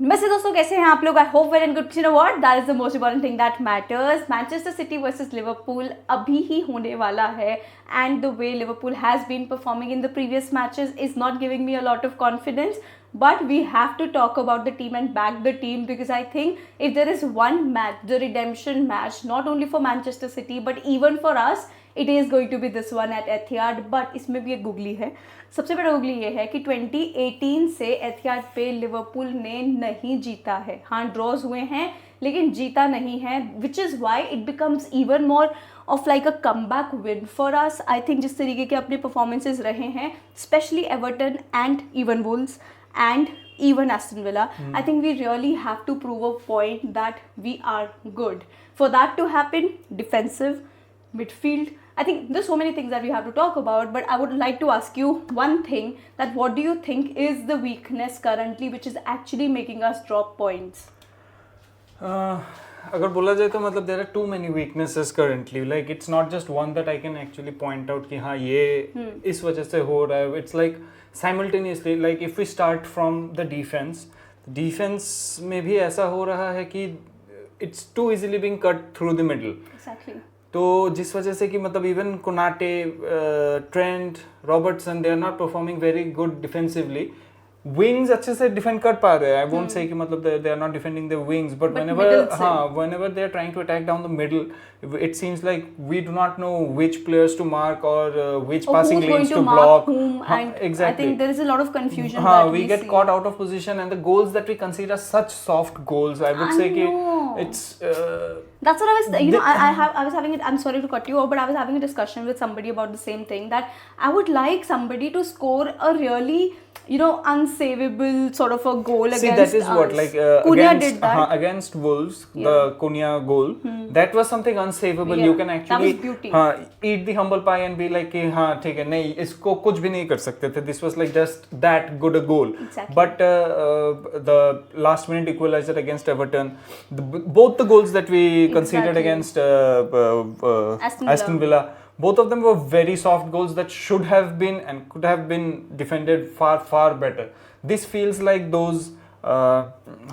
नमस्ते दोस्तों, कैसे हैं आप लोग? I hope well and good. You know what, that is the most important thing that matters. Manchester City versus Liverpool अभी ही होने वाला है and the way Liverpool has been performing in the previous matches is not giving me a lot of confidence. But we have to talk about the team and back the team, because I think if there is one match, the redemption match, not only for Manchester City but even for us, it is going to be this one at Etihad. But इसमें भी एक googly है. सबसे बड़ा googly ये है कि 2018 से एथिहाद पे लिवरपूल ने नहीं जीता है. हाँ, ड्रॉज हुए हैं लेकिन जीता नहीं है, which is why it becomes even more of like a come back win for us. I think जिस तरीके के अपने परफॉर्मेंसेज रहे हैं, specially Everton and even Wolves and even Aston Villa, I think we really have to prove a point that we are good. For that to happen, defensive, midfield, I think there's so many things that we have to talk about, but I would like to ask you one thing, that what do you think is the weakness currently which is actually making us drop points? अगर बोला जाए तो मतलब there are too many weaknesses currently. Like it's not just one that I can actually point out कि हाँ ये इस वजह से हो रहा है. It's like simultaneously. Like if we start from the defence में भी ऐसा हो रहा है कि it's too easily being cut through the middle. Exactly. तो जिस वजह से कि मतलब even Konate, Trent, Robertson, they are not performing very good defensively. Wings अच्छे से डिफेंड कर पा रहे हैं. आई वोंट से कि मतलब they are not defending the wings, but whenever they are trying to attack down the middle, it seems like we do not know which players to mark or which passing lanes to block. Exactly. I think there is a lot of confusion. We get caught out of position, and the goals that we consider such soft goals, I would say कि it's that's what I was, I was having it, I'm sorry to cut you off, but I was having a discussion with somebody about the same thing, that I would like somebody to score a really, unsavable sort of a goal against us. See, that is what, like Cunha did that against Wolves, the Cunha goal, that was something unsavable. You can actually eat the humble pie and be like कि हाँ ठीक है, नहीं इसको कुछ भी नहीं कर सकते थे. This was like just that good a goal. Exactly. But the last minute equalizer against Everton, both the goals that we conceded against Aston Villa, both of them were very soft goals that should have been and could have been defended far better. This feels like those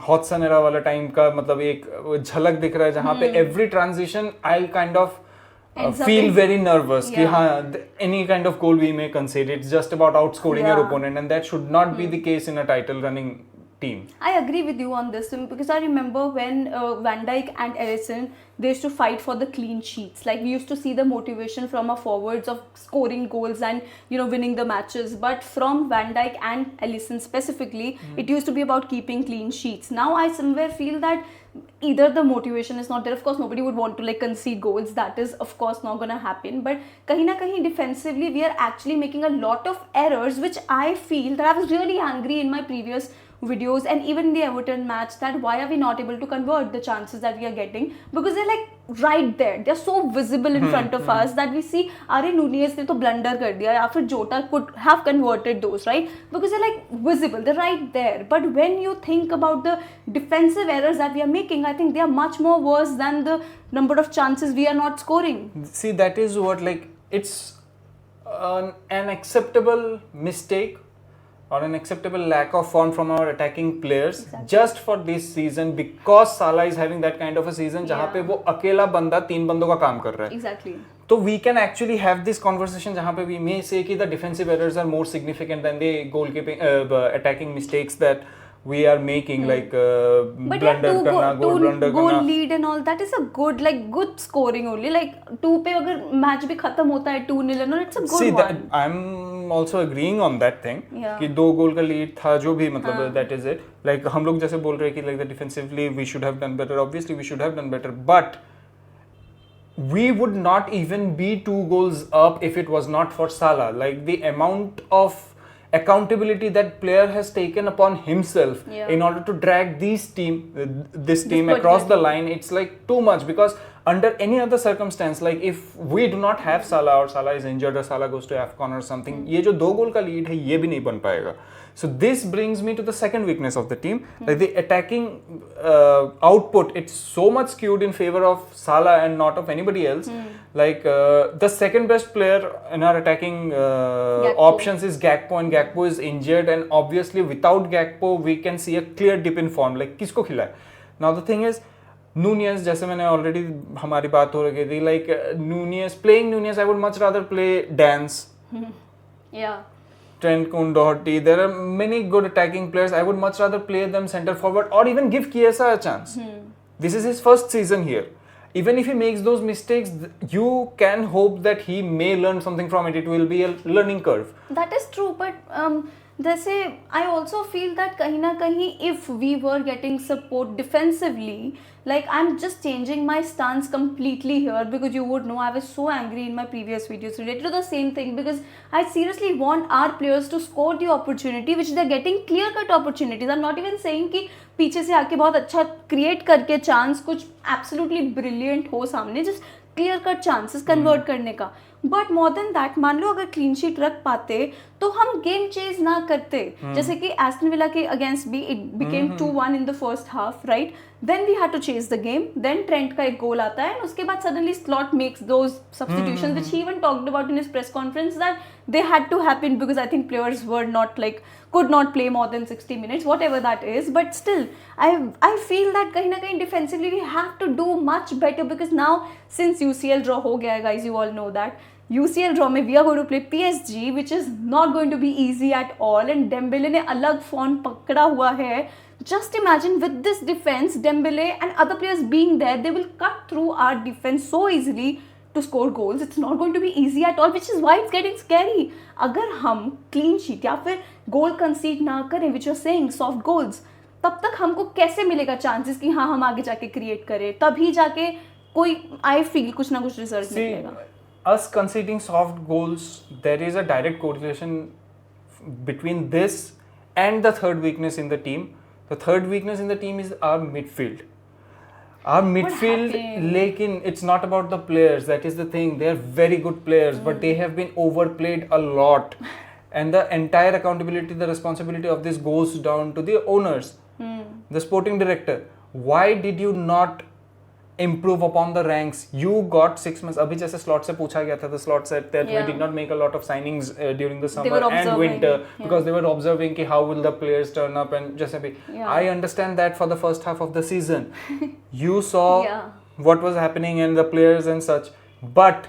Hodgson era वाला time का मतलब एक झलक दिख रहा है जहाँ पे every transition I kind of feel very nervous कि हाँ any kind of goal we may concede, it's just about outscoring your opponent, and that should not be the case in a title running team. I agree with you on this, because I remember when Van Dijk and Alisson, they used to fight for the clean sheets. Like, we used to see the motivation from our forwards of scoring goals and winning the matches. But from Van Dijk and Alisson specifically, it used to be about keeping clean sheets. Now I somewhere feel that either the motivation is not there. Of course, nobody would want to like concede goals. That is of course not gonna happen. But kahin na kahin defensively, we are actually making a lot of errors, which I feel that I was really angry in my previous videos and even in the Everton match, that why are we not able to convert the chances that we are getting, because they're like right there, they're so visible in front of us that we see Are Nunez ne to blunder kar diya, ya fir Jota could have converted those, right? Because they're like visible, they're right there. But when you think about the defensive errors that we are making, I think they are much more worse than the number of chances we are not scoring. See, that is what, like, it's an acceptable mistake or an acceptable lack of form from our attacking players, just for this season, because Salah is having that kind of a season जहाँ पे वो अकेला बंदा 3 बंदों का काम कर रहा है. Exactly. तो we can actually have this conversation जहाँ पे we may say कि the defensive errors are more significant than the goalkeeping attacking mistakes that we are making, like blunder करना, blunder goal lead and all, that is a good, like, good scoring only. Like 2 पे अगर match भी खत्म होता है 2-0 and all, it's a good one. See, I'm also agreeing on that thing कि 2 गोल का lead था जो भी, मतलब that is it. Like हम लोग जैसे बोल रहे हैं कि like the defensively we should have done better. Obviously we should have done better, but we would not even be 2 goals up if it was not for Salah. Like the amount of accountability that player has taken upon himself in order to drag this team across the line, it's like too much. Because under any other circumstance, like if we do not have Salah or Salah is injured or Salah goes to AFCON or something, ये जो 2 गोल का lead है ये भी नहीं बन पाएगा. So this brings me to the second weakness of the team. Like the attacking output, it's so much skewed in favor of Salah and not of anybody else. Like the second best player in our attacking options is Gakpo, and Gakpo is injured, and obviously without Gakpo we can see a clear dip in form. Like किसको खिलाए? Now the thing is, Nunez, जैसे मैंने already हमारी बात हो रही थी, like playing Nunez, I would much rather play Dance. Yeah. Trent Doherty, there are many good attacking players. I would much rather play them center forward or even give Chiesa a chance. This is his first season here. Even if he makes those mistakes, you can hope that he may learn something from it. It will be a learning curve. That is true, but जैसे I also feel that कहीं ना कहीं if we were getting support defensively, like I'm just changing my stance completely here, because you would know I was so angry in my previous videos related to the same thing, because I seriously want our players to score the opportunity which they're getting clear cut opportunities. I'm not even saying कि पीछे से आके बहुत अच्छा create करके chance कुछ absolutely brilliant हो सामने, just clear cut chances convert करने का. बट मोर देन दैट, मान लो अगर क्लीन शीट रख पाते तो हम गेम चेज ना करते. जैसे कि एस्टन विला के अगेंस्ट भी it became 2-1 in the first half, right? Then we had to chase the game, then Trent का एक गोल आता है, एंड उसके बाद suddenly Slot makes those substitutions which he even talked about in his press conference that they had to happen because I think players were not like could not play more than 60 minutes, whatever that is. But still I feel that kahin na kahin defensively we have to do much better, because now since UCL draw ho gaya guys, you all know that UCL draw mein we are going to play PSG, which is not going to be easy at all, and Dembele ne alag form pakda hua hai. Just imagine with this defense, Dembele and other players being there, they will cut through our defense so easily to score goals. It's not going to be easy at all, which is why it's getting scary. अगर हम clean sheet या फिर goal concede ना करें, which you're saying soft goals, तब तक हमको कैसे मिलेगा chances कि हाँ हम आगे जाके create करें, तभी जाके कोई I feel कुछ ना कुछ result निकलेगा. Us conceding soft goals, there is a direct correlation between this and the third weakness in the team. The third weakness in the team is our midfield. Our midfield, lekin it's not about the players. That is the thing. They are very good players, but they have been overplayed a lot, and the entire accountability, the responsibility of this goes down to the owners, the sporting director. Why did you not improve upon the ranks? You got 6 months. अभी जैसे slot से पूछा गया था, the slot said that we did not make a lot of signings during the summer and winter because they were observing कि how will the players turn up, and जैसे भी I understand that for the first half of the season you saw what was happening and the players and such, but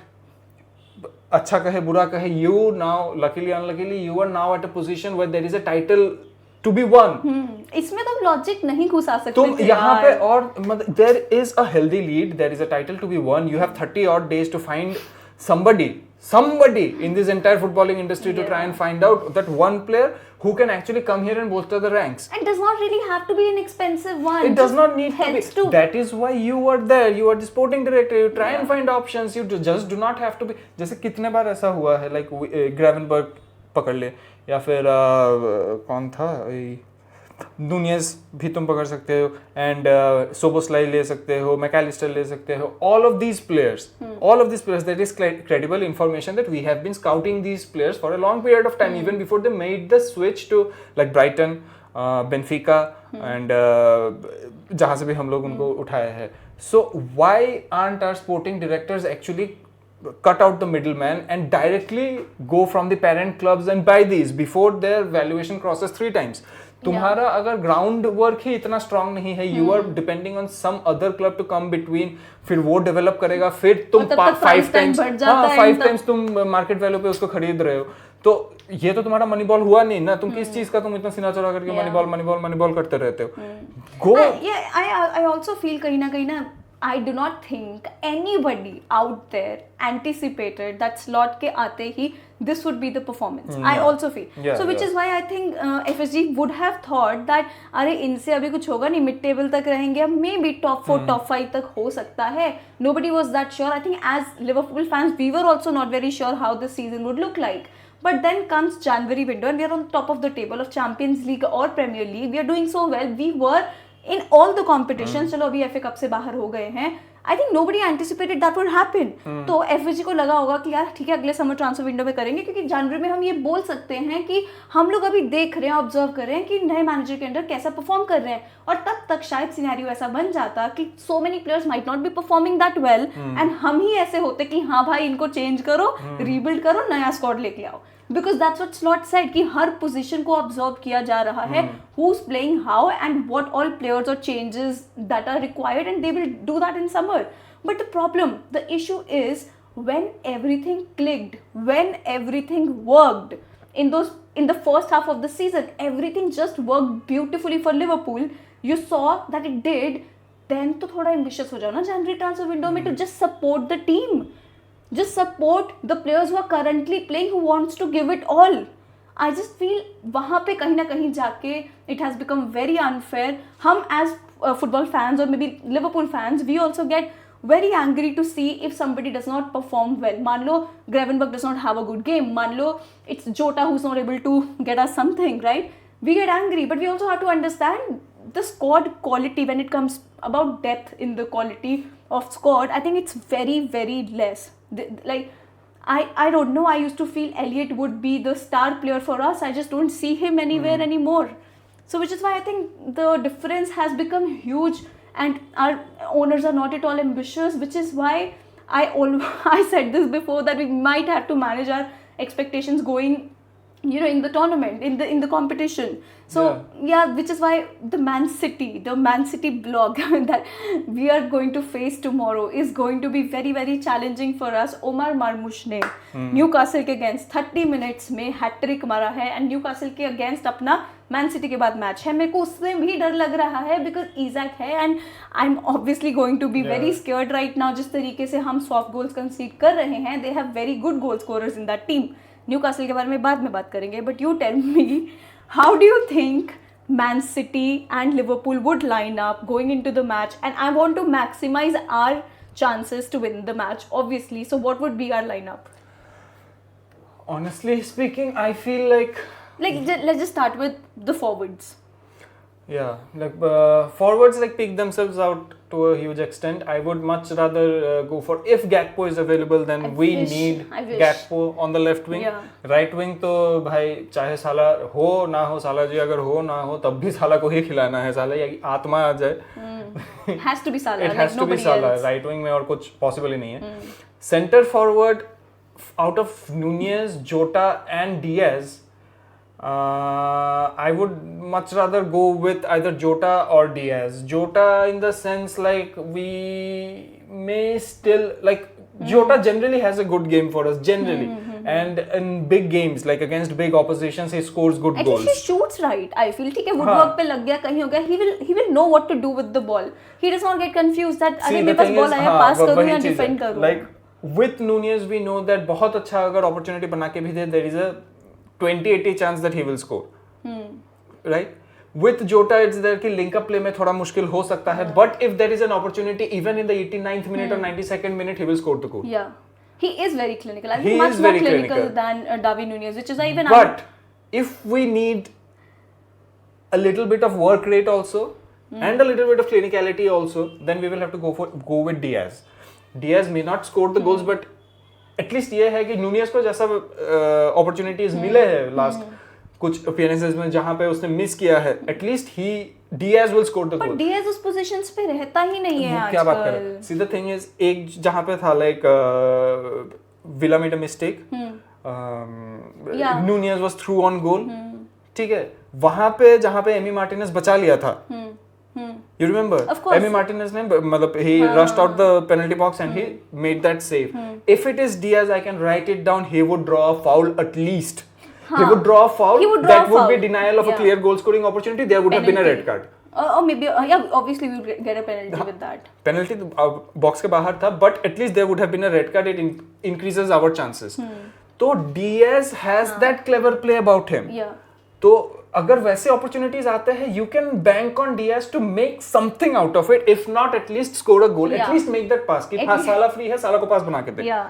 अच्छा कहे बुरा कहे, you now luckily unluckily you are now at a position where there is a title to be won. इसमें तो logic नहीं घुसा सकते तुम यहाँ पे, और there is a healthy lead, there is a title to be won, you have 30 odd days to find somebody in this entire footballing industry to try and find out that one player who can actually come here and bolster the ranks. It does not really have to be an expensive one. It does not need to be. That is why you are there. You are the sporting director. You try and find options. You just do not have to be. जैसे कितने बार ऐसा हुआ है, like Gravenberch पकड़ ले, या फिर कौन था, नूनियस भी तुम पकड़ सकते हो, एंड सोबोस्लाई ले सकते हो, मैकलिस्टर ले सकते हो. all of these players, that is credible information that we have been scouting these players for a long period of time, even before they made the switch to like Brighton, Benfica, and जहाँ से भी हम लोग उनको उठाए हैं. So why aren't our sporting directors actually cut out the middleman and directly go from the parent clubs and buy these before their valuation crosses 3 times? तुम्हारा अगर ग्राउंड वर्क ही इतना स्ट्रांग नहीं है, you are depending on some other club to come between, फिर वो develop करेगा, फिर तुम 5 टाइम्स तुम मार्केट वैल्यू पे उसको खरीद रहे हो. तो ये तो तुम्हारा मनी बॉल हुआ नहीं ना. तुम किस चीज का तुम इतना सीना चौड़ा करके मनी बॉल करते रहते हो. गो. I also feel कहीं ना I do not think anybody out there anticipated that slot के आते ही this would be the performance. I also feel. So which is why I think FSG would have thought that अरे इनसे अभी कुछ होगा नहीं, मिड टेबल तक रहेंगे, maybe top 4, top 5 तक हो सकता है. Nobody was that sure. I think as Liverpool fans we were also not very sure how this season would look like. But then comes January window and we are on top of the table of Champions League or Premier League. We are doing so well. We were in all the competitions. चलो अभी FA cup से बाहर हो गए हैं. I think nobody anticipated that would happen. तो FSG को लगा होगा कि यार ठीक है अगले समर ट्रांसफर विंडो में करेंगे, क्योंकि जनवरी में हम ये बोल सकते हैं कि हम लोग अभी देख रहे हैं, ऑब्जर्व कर रहे हैं कि नए मैनेजर के अंडर कैसा परफॉर्म कर रहे हैं, और तब तक शायद सिनेरियो ऐसा बन जाता कि so many players might not be performing that well, and हम ही ऐसे होते कि हाँ भाई इनको चेंज करो, रीबिल्ड करो, नया स्क्वाड लेके आओ। Because that's what Slot said कि हर पोजीशन को ऑब्जर्व किया जा रहा है, who's playing how and what all players or changes that are required, and they will do that in summer. But the problem, the issue is when everything clicked, when everything worked in the first half of the season, everything just worked beautifully for Liverpool. You saw that it did. Then तो थोड़ा ambitious हो जाओ ना January transfer window में to just support the team. Just support the players who are currently playing, who wants to give it all. I just feel वहाँ पे कहीं ना कहीं जाके it has become very unfair. हम as football fans or maybe Liverpool fans, we also get very angry to see if somebody does not perform well. मान लो Gravenberch does not have a good game. मान लो it's Jota who's not able to get us something, right? We get angry, but we also have to understand the squad quality when it comes about depth in the quality of squad. I think it's very, very less. Like I don't know, I used to feel Elliot would be the star player for us. I just don't see him anywhere anymore. So which is why I think the difference has become huge, and our owners are not at all ambitious, which is why I said this before, that we might have to manage our expectations going, you know, in the tournament, in the competition. So yeah, which is why the Man City blog that we are going to face tomorrow is going to be very, very challenging for us. Omar Marmoush ने Newcastle के against 30 minutes में hat trick मारा है, and Newcastle के against अपना man city के बाद match है। मेरे को उससे भी डर लग रहा है बिकॉज इजैक है, and I am obviously going to be very scared right now. जिस तरीके से हम सॉफ्ट गोल्स कंसीड कर रहे हैं, they have very good goal scorers in that team. Newcastle के बारे में बाद में बात करेंगे, but you tell me, how do you think Man City and Liverpool would line up going into the match? And I want to maximize our chances to win the match, obviously. So what would be our lineup? Honestly speaking, I feel like let's just start with the forwards. Yeah, like forwards like pick themselves out to a huge extent. I would much rather go for, if Gakpo is available, then we need Gakpo on the left wing. Yeah. Right wing तो भाई चाहे साला हो ना हो, साला जी अगर हो ना हो तब भी साला को ही खिलाना है, साला ये आत्मा आ जाए. Has to be Salah. It has to be Salah. Right wing में और कुछ possible ही नहीं है. Center forward out of Nunez, Jota and Diaz. I would much rather go with either Jota or Diaz. Jota in the sense like we may still like Jota generally has a good game for us generally, and in big games like against big oppositions he scores good At goals. least he shoots right. I feel ठीक है, woodwork पे लग गया, कहीं हो गया, he will know what to do with the ball. He does not get confused that अरे मेरे पास बॉल आया, पास करूँ या डिफेंड करूँ. Like with Nunez we know that बहुत अच्छा अगर opportunity बना के भी दे, there is a 20-80 chance that he will score. Right? With Jota it's there कि link up play में थोड़ा मुश्किल हो सकता है, but if there is an opportunity even in the 89th minute or 92nd minute he will score the goal. Yeah, he is very clinical. I think much more clinical than David Nunez, which is why even. But if we need a little bit of work rate also and a little bit of clinicality also, then we will have to go with Diaz. Diaz may not score the goals, but at least ये है कि Nunez को जैसा opportunities मिले हैं last कुछ appearances में जहां पे उसने मिस किया है, at least he Diaz will score the goal. But Diaz उस पोजीशंस पे रहता ही नहीं है आजकल. क्या बात कर रहे हैं? See the thing is, एक जहां पे था like Villa made a mistake. Nunez was through on goal. ठीक है, वहां पे जहां पे एमी मार्टिनेज बचा लिया था. You remember? Of course. Emi Martinez ने मतलब he rushed out the penalty box and he made that save. If it is Diaz, I can write it down. He would draw a foul at least. He would draw a foul. That would be denial of a clear goal scoring opportunity. There would have been a red card. Or maybe yeah, obviously we would get a penalty with that. Penalty box के बाहर था, but at least there would have been a red card. It increases our chances. तो Diaz has that clever play about him. Yeah. तो अगर वैसे opportunities आते हैं, you can bank on Diaz to make something out of it. If not, at least score a goal. At least make that pass. कि हाँ साला free है, साला को पास बना के दे. Yeah.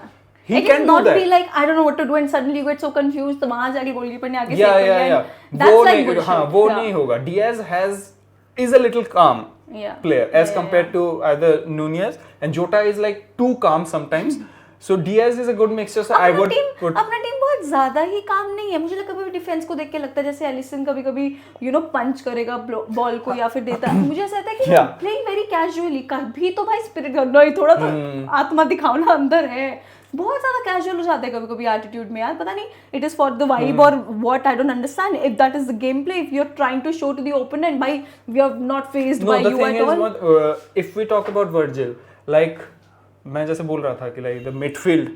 He can do that. Not be like I don't know what to do and suddenly you get so confused. तो वहाँ जाके गोलकीपर ने आगे yeah. वो नहीं होगा. Diaz is a little calm. player as compared to either Nunez, and Jota is like too calm sometimes. So Diaz is a good mixture. So I would अपना team बहुत ज्यादा ही काम नहीं है. मुझे कभी भी डिफेंस को देख के लगता है जैसे एलिसन कभी कभी पंच करेगा बॉल को या फिर देता है. मुझे ऐसा लगता है कि प्लेइंग वेरी कैजुअली. कभी तो भाई स्पिरिट करना ही, थोड़ा तो आत्मा दिखाओ ना, अंदर है. बहुत ज्यादा कैजुअल हो जाते हैं कभी कभी एटीट्यूड में यार. पता नहीं it is for the vibe और what, I don't understand. If that is the game play, if you are trying to show to the opponent भाई we are not fazed by you at all. If we talk about Virgil, like मैं जैसे बोल रहा था कि like the midfield,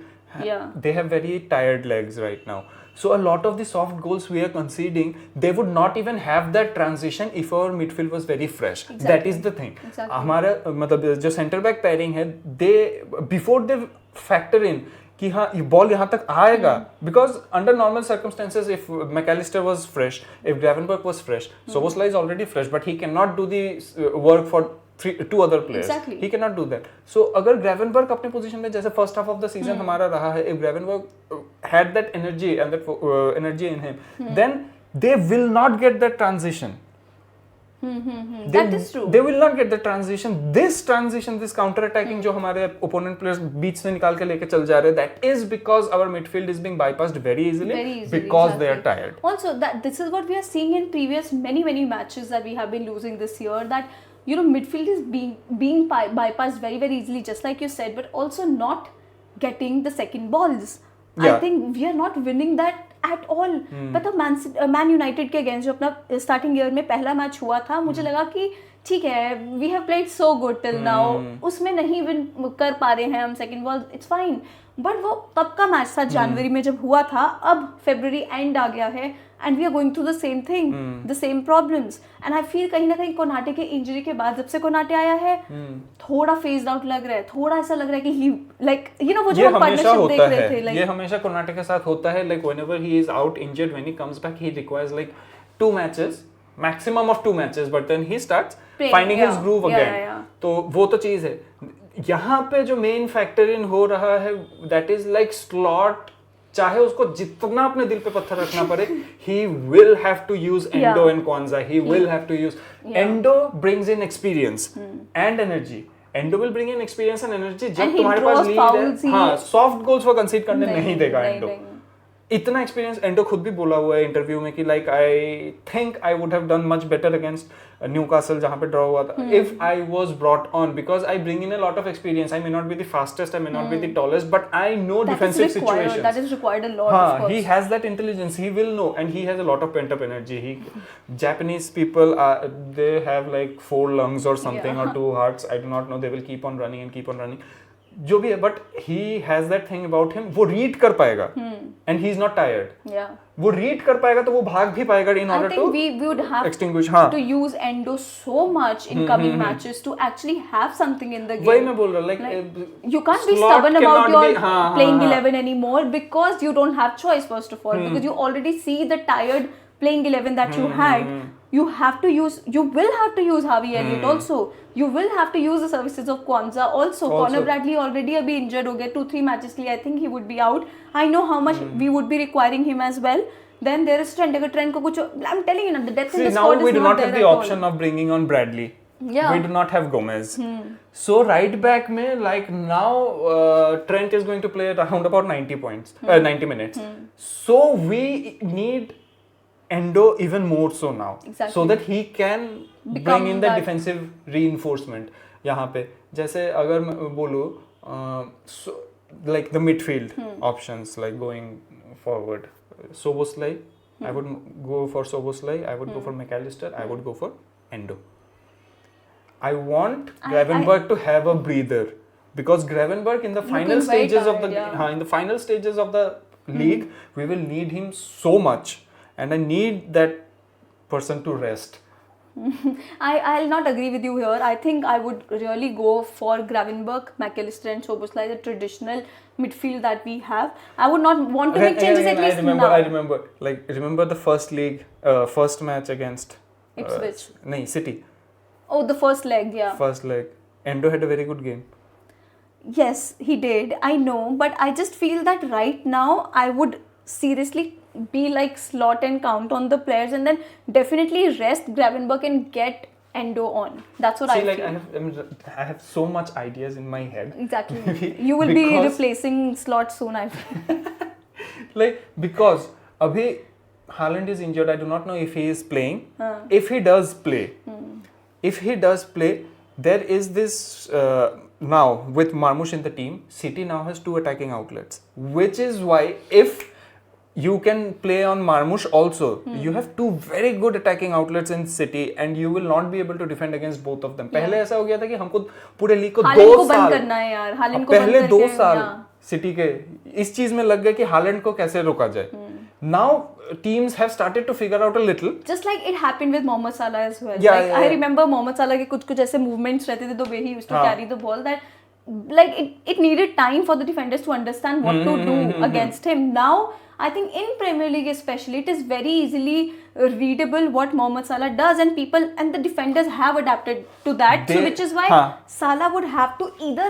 they have very tired legs right now. So a lot of the soft goals we are conceding, they would not even have that transition if our midfield was very fresh. Exactly. That is the thing. हमारा मतलब जो centre back pairing है, they before they factor in कि हाँ ये ball यहाँ तक आएगा, because under normal circumstances if McAllister was fresh, if Gravenberch was fresh, Szoboszlai is already fresh, but he cannot do the work for two other players. Exactly. He cannot do that. So अगर Gravenberch अपने position में जैसे first half of the season हमारा रहा है, if Gravenberch had that energy and that energy in him, then they will not get that transition. That is true. They will not get the transition. This counter attacking जो हमारे opponent players बीच से निकाल के लेके चल जा रहे हैं, that is because our midfield is being bypassed very easily because they are tired. Also, this is what we are seeing in previous many matches that we have been losing this year, that midfield is being bypassed very easily, just like you said, but also not getting the second balls. I think we are not winning that at all. पता man United के against जो अपना starting year में पहला match हुआ था, मुझे लगा कि ठीक है, we have played so good till now, उसमें नहीं विन कर पा रहे हैं हम second ball, it's fine. But वो तब का मैच था जनवरी में जब हुआ था. अब फरवरी एंड आ गया है and we are going through the same thing, the same problems. And I feel कहीं ना कहीं कोनाटे के इंजरी के बाद, जब से कोनाटे आया है, थोड़ा फेज्ड आउट लग रहा है. थोड़ा ऐसा लग रहा है कि he like वो जो हम पार्टनरशिप देख रहे थे, ये हमेशा कोनाटे के साथ होता है. Like whenever he is out injured, when he comes back, he requires like 2 matches, maximum of 2 matches, but then he starts finding his groove again. तो वो तो चीज है. यहाँ पे जो मेन फैक्टर इन हो रहा है, that is like slot. चाहे उसको जितना अपने दिल पे पत्थर रखना पड़े, he will have to use Endo and Kwanzaa. He will have to use. Endo brings in experience and energy. Endo will bring in experience and energy. जब तुम्हारे पास लीड है, हाँ, soft goals वो concede करने नहीं देगा Endo. इतना experience endo खुद भी बोला हुआ है इंटरव्यू में कि like I think I would have done much better against Newcastle जहां पे ड्रॉ हुआ था, if I was brought on, because I bring in a lot of experience. I may not be the fastest, I may not be the tallest, but I know defensive situations. That is required a lot. हां, he has that intelligence, he will know, and he has a lot of pent up energy. Japanese people they have like 4 lungs or something, or 2 hearts, I do not know. They will keep on running and keep on running, जो भी है, but he has that thing about him, वो read कर पाएगा and he is not tired. वो read कर पाएगा तो वो भाग भी पाएगा इन ऑर्डर टू एक्सटिंग्विश. हाँ, to use Endo so much in coming matches to actually have something in the game. वही मैं बोल रहा हूं, like you can't be stubborn about your playing 11 anymore, because you don't have choice first of all, because you already see the tired playing 11 that you had. You will have to use Harvey Elliott also. You will have to use the services of Kwanzaa also. Conor Bradley already अभी injured हो गया 2-3 matches के लिए. I think he would be out. I know how much we would be requiring him as well. Then there is Trent. अगर Trent को कुछ, I'm telling you, the depth in the squad is not there at all. Now we do not have the option of bringing on Bradley. Yeah. We do not have Gomez. So right back में, like now Trent is going to play around about 90 points, 90 minutes. So we need Endo even more so now, so that he can bring in the defensive reinforcement. यहाँ पे जैसे अगर मैं बोलूँ like the midfield options, like going forward, Szoboszlai, I would go for Szoboszlai, I would go for McAllister, I would go for Endo. I want Gravenberch to have a breather, because Gravenberch in the final stages of the in the final stages of the league, we will need him so much. And I need that person to rest. I'll not agree with you here. I think I would really go for Gravenberch, McAllister and Szoboszlai, the traditional midfield that we have. I would not want to make changes at least now. I remember. Like, remember the first league, first match against Ipswich? City. Oh, the first leg, yeah. First leg. Endo had a very good game. Yes, he did. I know. But I just feel that right now I would seriously be like slot and count on the players, and then definitely rest Gravenberch and get Endo on. That's what I See, like feel. I have so much ideas in my head. Exactly. You will be replacing Slot soon, I feel. Like, because abhi Haaland is injured. I do not know if he is playing. If he does play, there is this now with Marmoush in the team, City now has 2 attacking outlets, which is why if you can play on Marmoush also, you have 2 very good attacking outlets in City and you will not be able to defend against both of them. पहले ऐसा हो गया था कि हमको पूरे league को 2 साल करना है यार, हालैंड को पहले 2 साल सिटी के इस चीज में लग गए कि हालैंड को कैसे रोका जाए. Now teams have started to figure out a little. Just like it happened with Mohamed Salah as well. Yeah, like I remember Mohamed Salah के कुछ ऐसे movements रहते थे, the way he used to carry the ball, that like it needed time for the defenders to understand what to do against him. Now I think in Premier League especially, it is very easily readable what Mohamed Salah does, and the defenders have adapted to that. So which is why Salah would have to either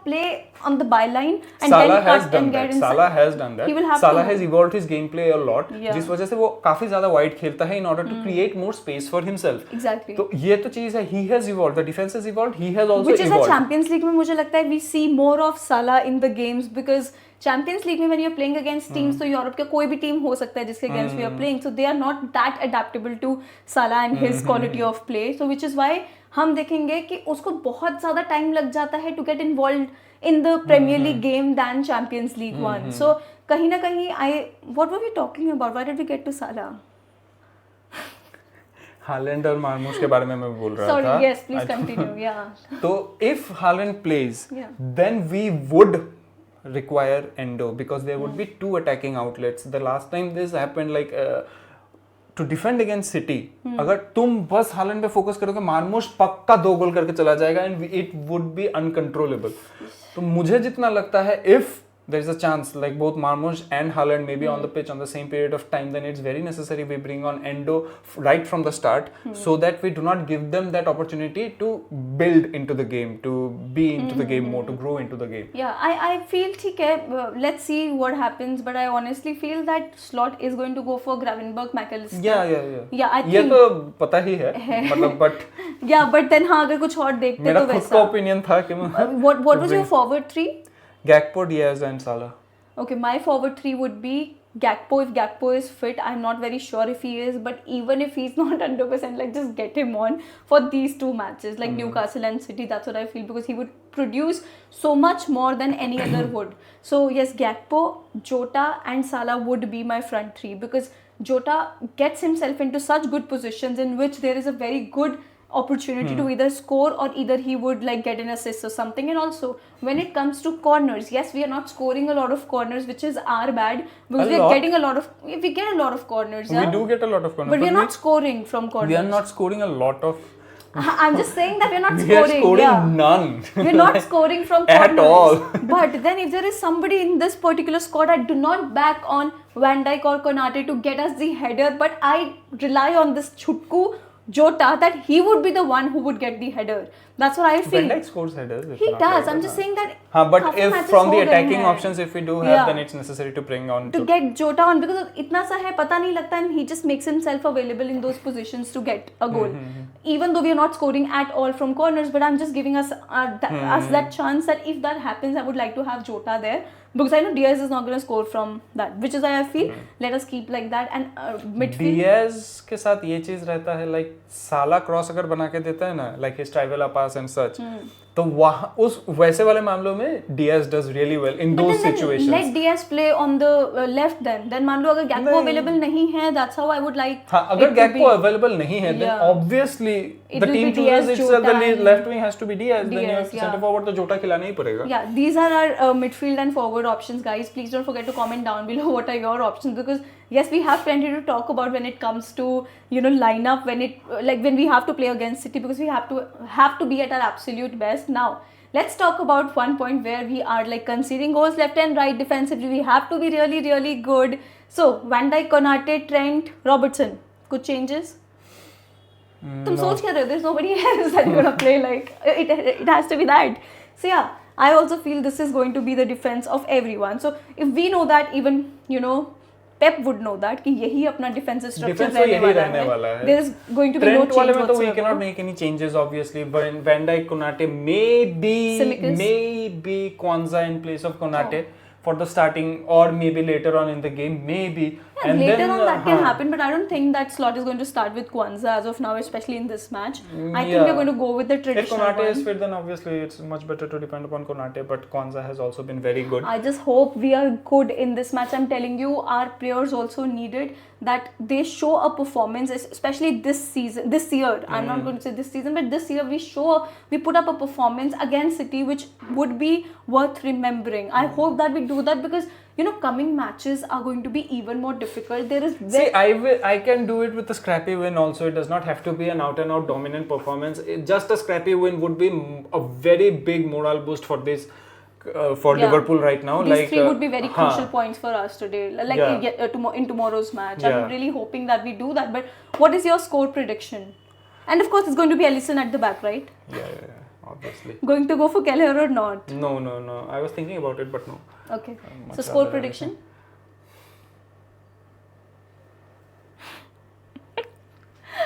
play on the byline and Salah then cut and get inside. Salah has done that. He will have Salah to. has evolved his gameplay a lot. Yeah. जिस वजह से वो काफी ज्यादा wide खेलता है in order to create more space for himself. Exactly. तो ये तो चीज है. He has evolved. The defense has evolved. He has also which evolved. is a Champions League में मुझे लगता है we see more of Salah in the games, because Champions League में when you're playing against teams, तो Europe का कोई भी team हो सकता है जिसके against we are playing, so they are not that adaptable to Salah and his quality of play. So which is why हम देखेंगे कि उसको बहुत ज़्यादा टाइम लग जाता है to get involved in the Premier League game than Champions League one. So कहीं ना कहीं what were we talking about? Why did we get to Salah? Holland और मार्मूश के बारे में मैं बोल रहा था. Sorry, yes, please continue. Yeah. तो if Haaland plays, then we would require Endo, because there would be 2 attacking outlets. The last time this happened, like to defend against City, अगर तुम बस हालैंड पे फोकस करोगे, मार्मूश पक्का 2 गोल करके चला जाएगा and it would be uncontrollable. तो मुझे जितना लगता है if there is a chance like both Marmoush and Haaland may be on the pitch on the same period of time, then it's very necessary we bring on Endo right from the start, so that we do not give them that opportunity to build into the game, to be into the game more, to grow into the game. Yeah, I feel ठीक है, let's see what happens, but I honestly feel that Slot is going to go for Gravenberch, McAllister. Yeah, I think ये तो पता ही है मतलब, but yeah, but then हाँ अगर कुछ और देखते मेरा तो खुद का ओपिनियन था कि what was your forward 3? Gakpo, Diaz and Salah. Okay, my forward 3 would be Gakpo. If Gakpo is fit, I'm not very sure if he is, but even if he's not 100%, like just get him on for these 2 matches, like Newcastle and City. That's what I feel, because he would produce so much more than any other would. So yes, Gakpo, Jota and Salah would be my front 3, because Jota gets himself into such good positions in which there is a very good opportunity to either score or either he would like get an assist or something. And also when it comes to corners, yes, we are not scoring a lot of corners, which is our bad, because we get a lot of corners. We do get a lot of corners, but we are not scoring from corners. We are not scoring a lot of I'm just saying that we're not we are scoring none. We're not scoring from corners at all. But then if there is somebody in this particular squad, I do not back on Van Dijk or Konate to get us the header, but I rely on this Chutku Jota, that he would be the one who would get the header. That's what I feel. Van Dijk scores headers. He does. I'm just saying that. But if from the attacking options, if we do have, then it's necessary to bring on to get Jota on, because itna sa hai pata nahi lagta, and he just makes himself available in those positions to get a goal. Even though we are not scoring at all from corners, but I'm just giving us that chance that if that happens, I would like to have Jota there. Because I know Diaz is not going to score from that, which is why I feel let us keep like that. And midfield, Diaz के साथ ये चीज रहता है, like साला cross अगर बना के देता है ना, like his Trivela pass and such, तो वहाँ उस वैसे वाले मामलों में Diaz does really well in those situations. Let Diaz play on the left then मान लो अगर Gakpo available नहीं है, that's how I would like. हाँ, अगर Gakpo available नहीं है, then obviously the team chooses itself the left wing has to be Diaz. Then you have center forward तो Jota खिलाना ही पड़ेगा. Yeah, these are our midfield and forward options, guys. Please don't forget to comment down below what are your options, because yes, we have plenty to talk about when it comes to lineup, when it when we have to play against City, because we have to be at our absolute best. Now let's talk about one point where we are like conceding goals left and right defensively. We have to be really really good. So Van Dijk, Konate, Trent, Robertson, कुछ changes? तुम सोच क्या रहे हो? There's nobody else that you're gonna play like it has to be that. So yeah, I also feel this is going to be the defense of everyone. So if we know that even Pep would know that कि यही अपना defensive structure Defense तो यही रहने वाला है. There is going to be no Trent change वाले में तो we whatsoever. cannot make any changes obviously. But Van Dijk, Konate, maybe Kwanzaa in place of Konate for the starting, or maybe later on in the game, maybe. Yeah, and later then, on that can happen, but I don't think that slot is going to start with Kwanzaa as of now, especially in this match. I think they're going to go with the If traditional Konate one. is fit, then obviously it's much better to depend upon Konate. But Kwanzaa has also been very good. I just hope we are good in this match. I'm telling you, our players also needed that they show a performance, especially this year. I'm not going to say this season, but this year we put up a performance against City which would be worth remembering. I hope that we do that because coming matches are going to be even more difficult. There is I can do it with a scrappy win also. It does not have to be an out and out dominant performance. Just a scrappy win would be a very big moral boost for this Liverpool right now. These three would be very crucial points for us today, in tomorrow's match. I'm really hoping that we do that. But what is your score prediction? And of course it's going to be Alisson at the back, right? Yeah, obviously. Going to go for Kelleher or not? No. I was thinking about it, but no. Okay. So score prediction?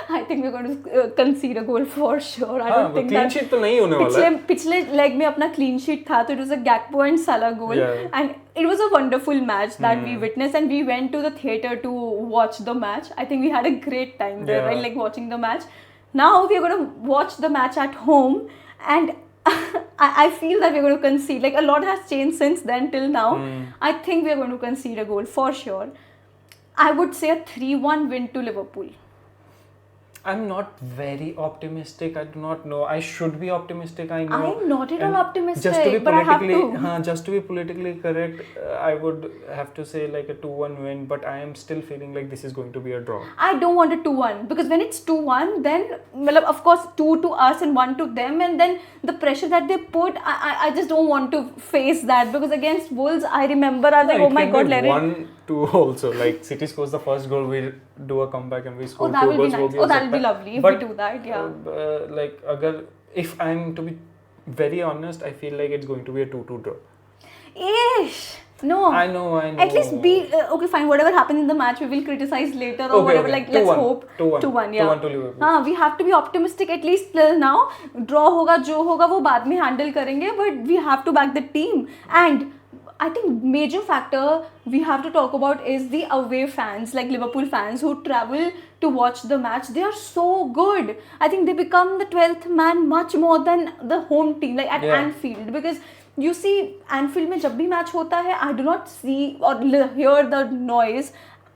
I think we're going to concede a goal for sure. I don't think clean sheet तो नहीं होने वाला है. पिछले leg में अपना clean sheet था, तो it was a Gakpo and Salah goal, and it was a wonderful match that we witnessed, and we went to the theatre to watch the match. I think we had a great time there, right? Like watching the match. Now we are going to watch the match at home, and I feel that we're going to concede. Like a lot has changed since then till now. I think we're going to concede a goal for sure. I would say a 3-1 win to Liverpool. I'm not very optimistic. I do not know. I should be optimistic. I know. I'm not at all optimistic. Just to be but I have to. Just to be politically correct, I would have to say like a 2-1 win. But I am still feeling like this is going to be a draw. I don't want a 2-1 because when it's 2-1, then of course 2 to us and 1 to them, and then the pressure that they put, I just don't want to face that because against Wolves, I remember I was like, oh my god, let it. 1-2 also. Like City scores the first goal, we do a comeback and we score 2 goals. That will be nice. That will be lovely if we do that. Yeah. If I'm to be very honest, I feel like it's going to be a 2-2 draw. Ish. No. I know. At least be okay. Fine. Whatever happens in the match, we will criticize later or whatever. Okay. Like let's hope 2-1. Yeah. 2-1 to Liverpool. We have to be optimistic at least till now. Draw होगा जो होगा वो बाद में handle करेंगे. But we have to back the team. And I think major factor we have to talk about is the away fans, like Liverpool fans who travel to watch the match. They are so good. I think they become the 12th man much more than the home team, like at Anfield, because you see Anfield में जब भी match होता है, I do not see or hear the noise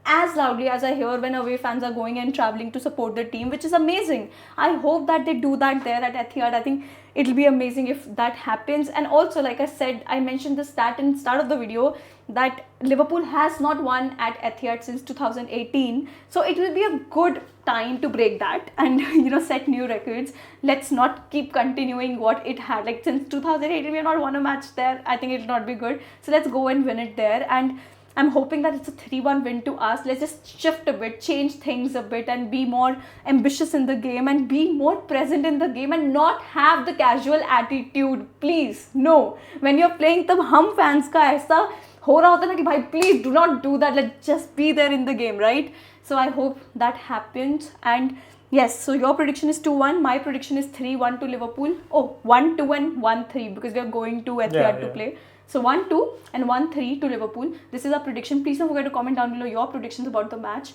as loudly as I hear when away fans are going and traveling to support the team, which is amazing. I hope that they do that there at Etihad. I think it'll be amazing if that happens. And also, like I said, I mentioned the stat in the start of the video that Liverpool has not won at Etihad since 2018. So it will be a good time to break that and set new records. Let's not keep continuing what it had. Like since 2018, we have not won a match there. I think it'll not be good. So let's go and win it there. And I'm hoping that it's a 3-1 win to us. Let's just shift a bit, change things a bit and be more ambitious in the game and be more present in the game and not have the casual attitude. Please, no. When you're playing, तब हम fans का ऐसा हो रहा होता है ना कि भाई please do not do that. Let's just be there in the game, right? So I hope that happens. And yes, so your prediction is 2-1. My prediction is 3-1 to Liverpool. Oh, 1-2 and 1-3 because we are going to Etihad to play. So 1-2 and 1-3 to Liverpool. This is our prediction. Please don't forget to comment down below your predictions about the match.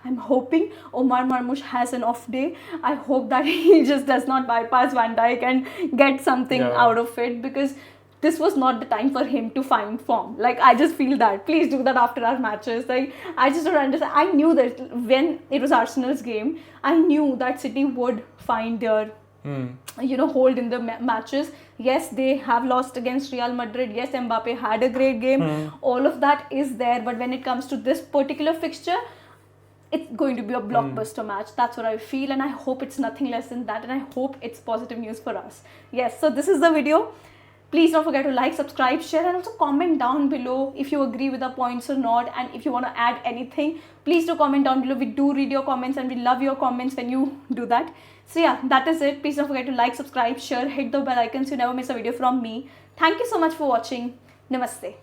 I'm hoping Omar Marmoush has an off day. I hope that he just does not bypass Van Dijk and get something out of it because this was not the time for him to find form. Like, I just feel that. Please do that after our matches. Like, I just don't understand. I knew that when it was Arsenal's game, I knew that City would find their hold in the matches. Yes, they have lost against Real Madrid. Yes, Mbappe had a great game. All of that is there. But when it comes to this particular fixture, it's going to be a blockbuster match. That's what I feel. And I hope it's nothing less than that. And I hope it's positive news for us. Yes, so this is the video. Please don't forget to like, subscribe, share and also comment down below if you agree with our points or not. And if you want to add anything, please do comment down below. We do read your comments and we love your comments when you do that. So yeah, that is it. Please don't forget to like, subscribe, share, hit the bell icon so you never miss a video from me. Thank you so much for watching. Namaste.